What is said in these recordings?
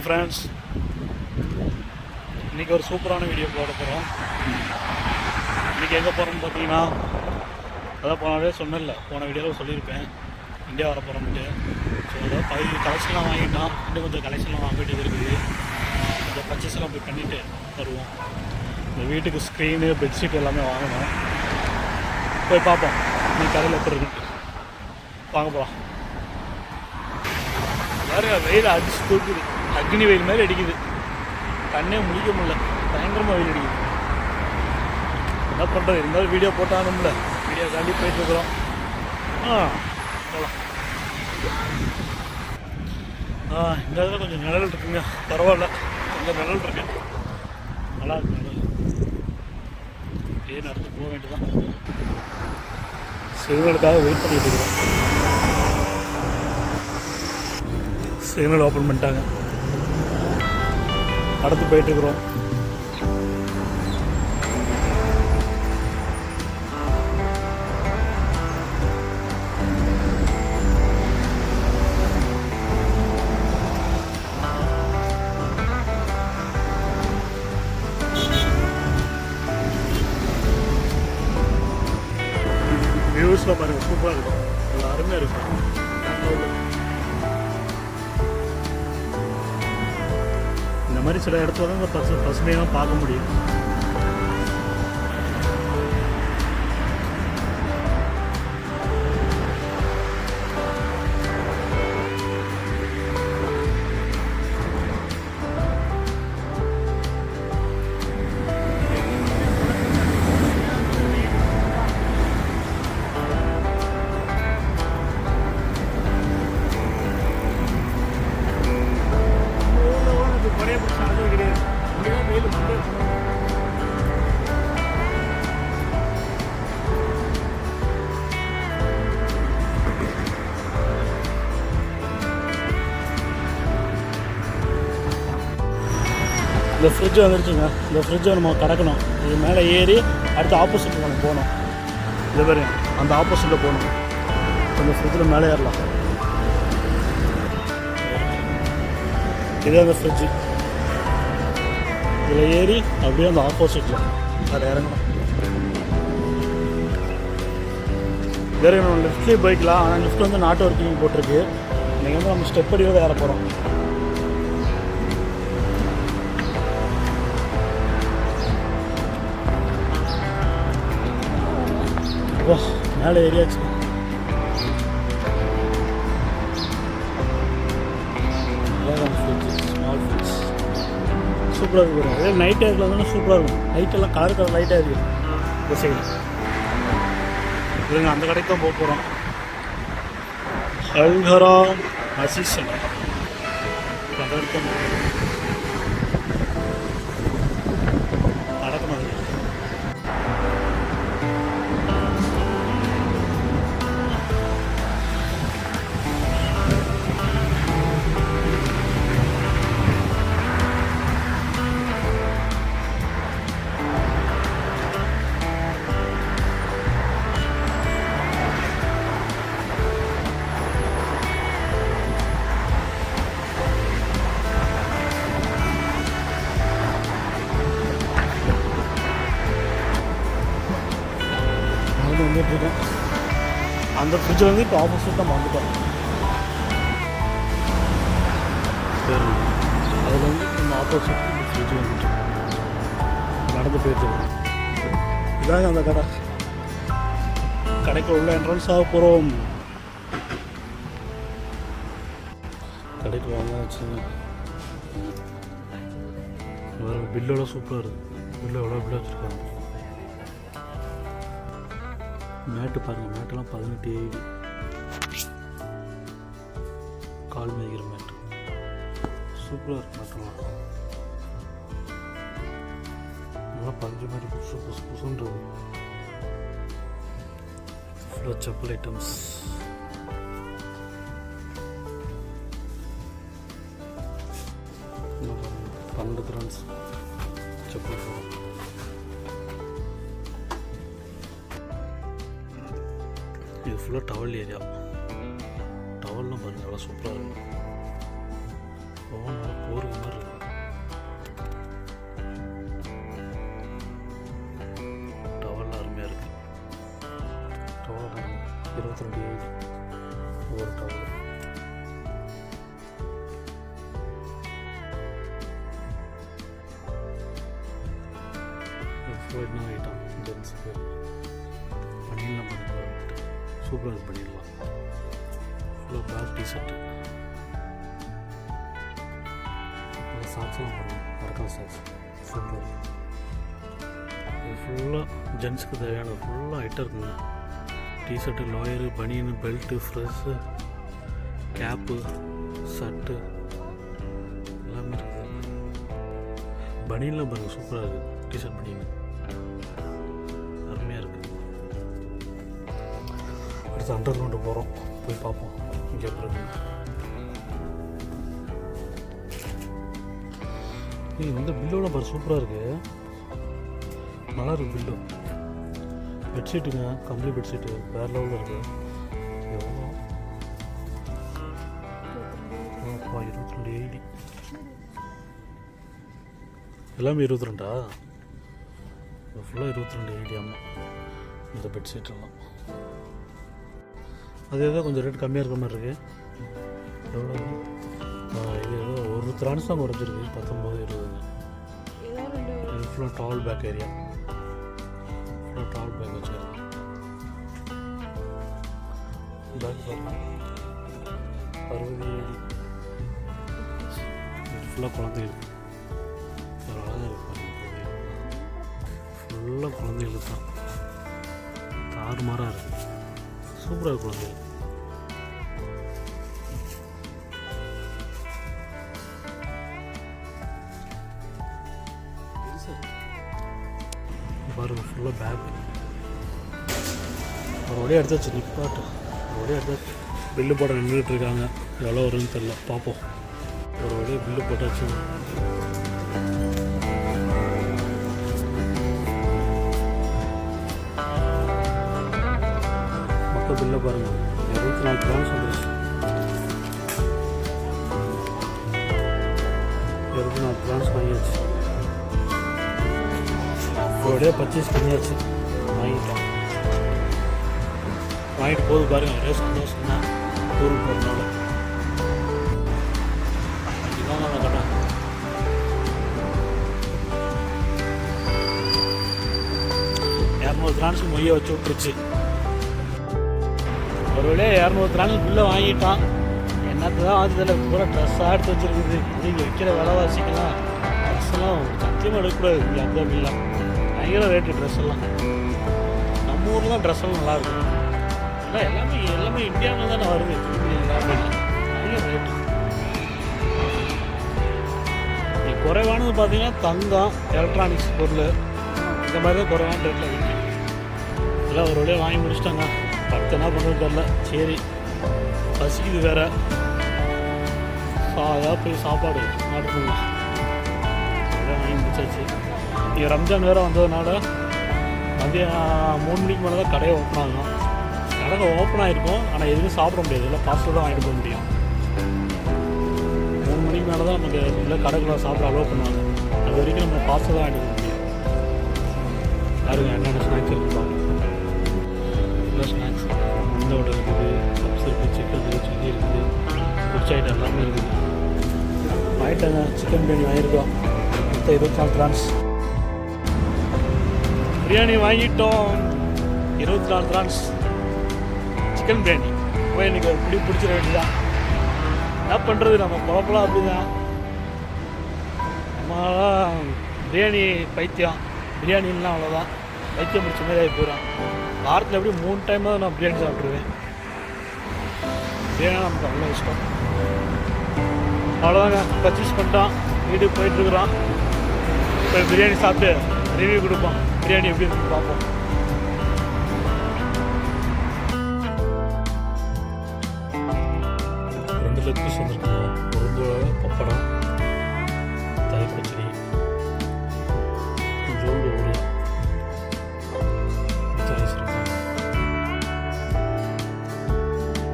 Hi friends, இன்றைக்கி ஒரு சூப்பரான வீடியோ போட போகிறோம். இன்றைக்கி எங்கே போகிறோம்னு பார்த்தீங்கன்னா, அதான் போனாலே சொன்னல, போன வீடியோவில் சொல்லியிருப்பேன் இந்தியா வர போகிறோம்ட்டு. ஸோ அதாவது பழைய கலெக்ஷன்லாம் வாங்கிட்டோம், இன்னும் கொஞ்சம் கலெக்ஷன்லாம் வாங்க வேண்டியது இருக்குது. கொஞ்சம் பர்ச்சேஸ்லாம் போய் பண்ணிவிட்டு வருவோம். இந்த வீட்டுக்கு ஸ்க்ரீனு பெட்ஷீட் எல்லாமே வாங்கணும். போய் பார்ப்போம் இன்னைக்கு கடையில் எப்படி இருக்குன்ட்டு. வாங்க போகலாம். பாருங்க, வெயில் அடிச்சு தூக்குது, அக்னி வெயில் மாதிரி அடிக்குது. கண்ணே முடிக்க முடியல, பயங்கரமாக வெயில் அடிக்குது. என்ன பண்ணுறது, இருந்தாலும் வீடியோ போட்டானும்ல, வீடியோ தாண்டி போயிட்டுருக்குறோம். போகலாம். இந்த இடத்துல கொஞ்சம் நிழல் இருக்குங்க, பரவாயில்ல, கொஞ்சம் நிழல் இருக்கு, நல்லா இருக்கு நிழல். ஏன் நடந்து போக வேண்டியதான். சிக்னலுக்காக வெயிட் பண்ணிட்டு இருக்கிறோம். சிக்னல் ஓப்பன் பண்ணிட்டாங்க, அடுத்து போயிட்டுருக்குறோம். வியூஸில் பாருங்கள், சூப்பராக இருக்கும், நல்லா அருமையாக இருக்கும். இந்த மாதிரி சில இடத்துல தான் இந்த பசுமையாக பார்க்க முடியும். இந்த ஃப்ரிட்ஜ் வந்துருச்சுங்க. இந்த ஃப்ரிட்ஜை நம்ம கடக்கணும். இது மேலே ஏறி அடுத்து ஆப்போசிட்டில் நம்ம போகணும். இது பேர் அந்த ஆப்போசிட்டில் போகணும். அந்த ஃப்ரிட்ஜில் மேலே ஏறலாம். இதே அந்த ஃப்ரிட்ஜு, இதில் ஏறி அப்படியே அந்த ஆப்போசிட்டில் அதில் இறங்கணும். வேறு நம்ம லிஃப்ட்லேயே போய்க்கலாம், ஆனால் லிஃப்ட் வந்து நாட் ஒர்க்கிங் போட்டிருக்கு. இன்றைக்கி வந்து நம்ம ஸ்டெப் அடியோடு ஏற போகிறோம். மேலே ஏரியாச்சு. ஸ்மால் ஃப்ரிட்ஜ் சூப்பராக இருக்கும். அதே நைட் டைமில் வந்து சூப்பராக இருக்கும். நைட்டெல்லாம் கலர் லைட்டாக இருக்குது. இந்த சைடு இல்லைங்க, அந்த கடைக்கு தான் போக போகிறோம். அல்ஹரா அசிசன் நடக்கணும். வந்துட்டுருக்கோம். அந்த ஃப்ரிட்ஜ் வந்து இப்போ ஆப்போசிட் தான் வந்துட்டோம். சரி, அதில் வந்து நம்ம ஆப்போசிட் இந்த ஃப்ரிட்ஜ் வந்துட்டு நடந்து போயிட்டுருக்கோம். இதாங்க அந்த கடை. கடைக்கு உள்ள என்ட்ரன்ஸ் ஆக போகிறோம். கடைக்கு வாங்க வச்சுங்க. வேறு பில்லோட சூப்பராக இருக்குது. பில்லு எவ்வளோ பில்லு வச்சுருக்காங்க. மேட்டு பாருங்கள், மேட்டெல்லாம் 18 AD. கால் மேய்கிற மேட்டு சூப்பராக இருக்குது. மேட்டெல்லாம் நல்லா பஞ்சு மாதிரி புதுன்றது. ஃபுல்லாக செப்பல் ஐட்டம்ஸ். $12 செப்பல் போகும். இது ஃபுல்லாக டவல் ஏரியா. டவல்லாம் பாருங்கள், நல்லா சூப்பராக இருக்கும். போருக்கு மாதிரி இருக்கு. டவல் அருமையாக இருக்கு. டவல் 22 ஒரு டவல். என்ன ஐட்டம் ஜென்ஸுக்கு பண்ணிடலாம். சூப்பராக இது பண்ணிடலாம். ஃபுல்லாக பிளாக் டிஷர்ட்டு சாக்ஸ்லாம் பண்ணலாம். மறக்காம சாக்ஸ் ஃபுல்லாக இது ஃபுல்லாக ஜென்ஸுக்கு தேவையான ஃபுல்லாக ஐட்டம் இருக்குங்க. T shirt, lower, baniyan, belt, fresh, cap, shirt எல்லாமே இருக்குது. பனியன்லாம் பாருங்கள் சூப்பராக இருக்குது. டிஷர்ட் பனியன் அருமையாக இருக்குது. அடுத்து அண்டர் கிரவுண்டு போகிறோம், போய் பார்ப்போம் இங்கே எப்படி இருக்குங்க. இந்த பில்லோட பாரு சூப்பராக இருக்குது. நல்லா இருக்குது பில்லு. பெட்ஷீட்டுங்க, கம்ப்ளீட் பெட்ஷீட்டு வேறு லெவலில் இருக்குது. எவ்வளோ 22 எல்லாமே 22. ஃபுல்லாக 22 ஆமாம். இந்த பெட்ஷீட்டெல்லாம் அது ஏதோ கொஞ்சம் ரேட் கம்மியாக இருக்கிற மாதிரி இருக்குது. எவ்வளோ இது ஏதோ ஒரு திரான்ஸ் தான் குறைஞ்சிருக்கு. 19-20. இது ஃபுல்லாக டால் பேக் ஏரியா. ஃபுல்லாக டால் பேக் வச்சுருக்கேன். பேக் பாருங்க 67. இது ஃபுல்லாக குழந்தைகளுக்கு. அழகாக இருக்கு. ஃபுல்லாக குழந்தைகளுக்கு தான். தாறுமாறாக இருக்குது. சூப்பராக இருக்குது குழந்தைகள். பாருங்கள் ஃபுல்லாக பேக் ஒரு வழியாக எடுத்தாச்சு. நிப்பாட்டு ஒரு வழியாக எடுத்தாச்சு. பில்லு போட நின்றுட்டு இருக்காங்க. எவ்வளோ வரும்னு தெரியல, பார்ப்போம். ஒரு வழியாக பில்லு போட்டாச்சு. மொத்த பில்லை பாருங்கள் 24 கிராம்ஸ் வந்துருச்சு. 24 கிராம்ஸ் வாங்கியாச்சு. ஒரே பர்ச்சேஸ் பண்ணியாச்சு. வாங்கிட்டு போது பாருங்கள். ரேஸ் சந்தோஷம்னா ஊருக்கு போகிறதுனால இதுதான் நான் கடை. $200 மொய்யை வச்சு விட்டுருச்சு. ஒரு வழியாக 200 பில்லை வாங்கிட்டான். என்னத்து தான் ஆகுதுல பூரா ட்ரெஸ்ஸாக எடுத்து வச்சுருக்குது. இங்கே விற்கிற விலைவாசிக்கலாம் ட்ரெஸ்ஸெல்லாம் சத்தியமாக எடுக்கக்கூடாது. இங்கே அந்த பில்லாம் பயங்கர ரேட்டு. ட்ரெஸ் எல்லாம் நம்ம ஊரில் தான் ட்ரெஸ் எல்லாம் நல்லாயிருக்கும். இல்லை எல்லாமே இந்தியாவில் தானே வருது. எல்லாமே பயங்கர ரேட்டு. குறைவானது பார்த்தீங்கன்னா தங்கம், எலக்ட்ரானிக்ஸ் பொருள் இந்த மாதிரி தான் குறைவான ரேட்டில் இருக்குது. இதெல்லாம் ஒரு வழியாக வாங்கி முடிச்சிட்டாங்க. அடுத்து என்ன பண்ணுறது தெரில. சரி பசிக்குது வேறு. அதாவது போய் சாப்பாடு ஆர்டர் பண்ணலாம். அதெல்லாம் வாங்கி முடிச்சாச்சு. இங்கே ரம்ஜான் வேறு வந்ததுனால மதியம் 3 மணிக்கு மேலே தான் கடையை ஓப்பன் ஆகும். கடை ஓப்பன் ஆகிருக்கும், ஆனால் எதுவும் சாப்பிட முடியாது. இல்லை பார்சல் தான் வாங்கிட்டு போக முடியும். 3 மணிக்கு மேலே தான் நமக்கு இல்லை கடைக்குள்ள சாப்பிட அலோவ் பண்ணுவாங்க. அது வரைக்கும் நம்ம பார்சல் தான் வாங்கிட்டு போக முடியும். பாருங்க என்னென்ன ஸ்நாக்ஸ் இருக்குப்பா. இல்லை ஸ்நாக்ஸ் முன்னோட இருக்குது, பப்ஸ் இருக்குது, சிக்கன் இருக்குது, சில்லி இருக்குது, பிடிச்ச ஐட்டம் எல்லாமே இருக்குது. வாங்கிட்டாங்க. சிக்கன் பிரியாணி வாங்கியிருக்கோம். மொத்தம் 24 கிராம்ஸ் பிரியாணி வாங்கிட்டோம். 24 கிராம்ஸ் சிக்கன் பிரியாணி போய் எனக்கு ஒரு பிடிச்சிட வேண்டியதான். என்ன பண்ணுறது, நம்ம குழப்பலாம் அப்படி தான். நம்மளாம் பிரியாணி பைத்தியம். பிரியாணிலாம் அவ்வளோதான் பைத்தியம் பிடிச்ச மாதிரி ஆகி போயிடும். வாரத்தில் எப்படி 3 டைம் தான் நான் பிரியாணி சாப்பிட்ருவேன். பிரியாணி நமக்கு அவ்வளோ இஷ்டம். அவ்வளோதாங்க, பர்ச்சேஸ் பண்ணிட்டோம். வீட்டுக்கு போயிட்டுருக்குறோம். இப்போ பிரியாணி சாப்பிட்டு ரிவ்யூ கொடுப்போம். பிரியாணி எப்படி இருக்குன்னு பார்ப்போம். லெக் பீஸ் வந்துருக்குங்க. உருது பப்படம், தயிர் பச்சடி, கொஞ்சோண்டு ஒரு ரைஸ் இருக்கும்.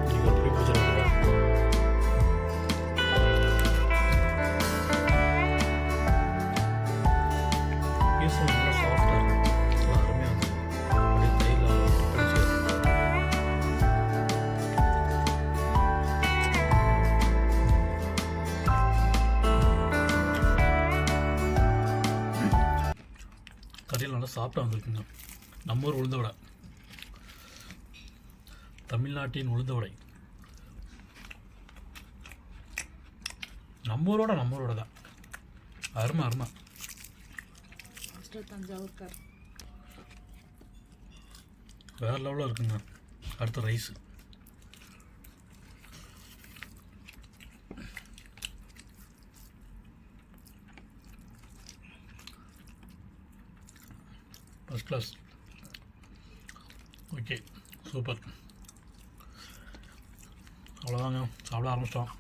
நீங்கள் எப்படி பிடிச்சிருக்கீங்க? சாப்பிட்டா வந்திருக்குங்க. நம்ம ஊர் உளுந்த வடை, தமிழ்நாட்டின் உளுந்த வடை. நம்ம ஊரோட தான். அருமை அருமை. தஞ்சாவூர்கார் வேறு லெவலில் இருக்குங்க. அடுத்த rice. First class. Okay, super. அவ்வளோதாங்க, சாப்பிட ஆரம்பிச்சிட்டோம்.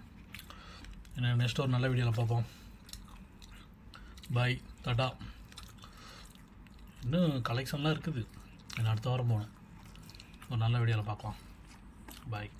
ஏன்னா நெக்ஸ்ட் ஒரு நல்ல வீடியோவில் பார்ப்போம். Bye, tata. இன்னும் கலெக்ஷன்லாம் இருக்குது. நான் அடுத்த வாரம் போகணும். ஒரு நல்ல வீடியோவில் பார்க்கலாம். பாய்.